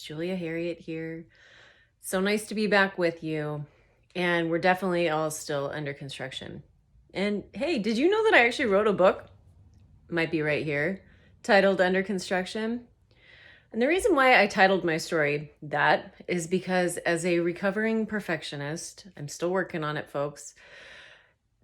Julia Harriet here. So nice to be back with you. And we're definitely all still under construction. And hey, did you know that I actually wrote a book? Might be right here, titled Under Construction. And the reason why I titled my story that is because as a recovering perfectionist, I'm still working on it, folks.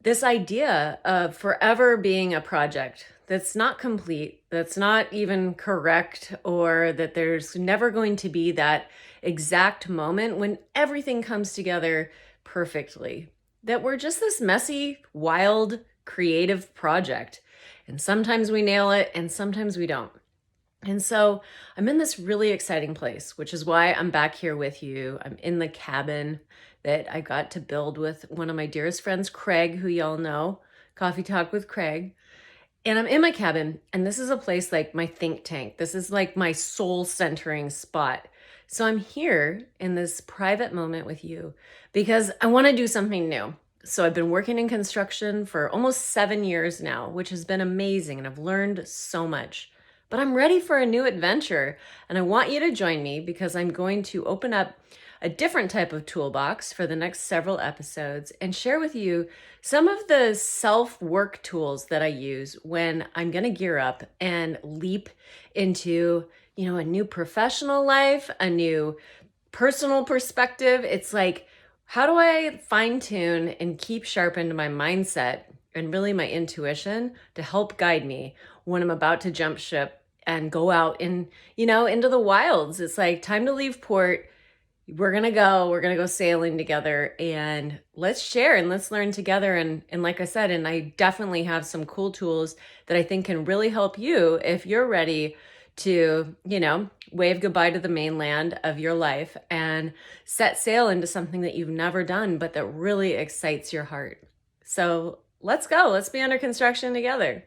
This idea of forever being a project that's not complete, that's not even correct, or that there's never going to be that exact moment when everything comes together perfectly. That we're just this messy, wild, creative project. And sometimes we nail it and sometimes we don't. And so I'm in this really exciting place, which is why I'm back here with you. I'm in the cabin that I got to build with one of my dearest friends, Craig, who y'all know, Coffee Talk with Craig. And I'm in my cabin, and this is a place like my think tank. This is like my soul centering spot. So I'm here in this private moment with you because I want to do something new. So I've been working in construction for almost 7 years now, which has been amazing, and I've learned so much. But I'm ready for a new adventure, and I want you to join me because I'm going to open up a different type of toolbox for the next several episodes and share with you some of the self-work tools that I use when I'm going to gear up and leap into, a new professional life, a new personal perspective. It's like, how do I fine tune and keep sharpened my mindset and really my intuition to help guide me when I'm about to jump ship and go out into the wilds? It's like time to leave port. We're going to go sailing together, and let's share and let's learn together. And like I said, and I definitely have some cool tools that I think can really help you if you're ready to, wave goodbye to the mainland of your life and set sail into something that you've never done, but that really excites your heart. So let's go. Let's be under construction together.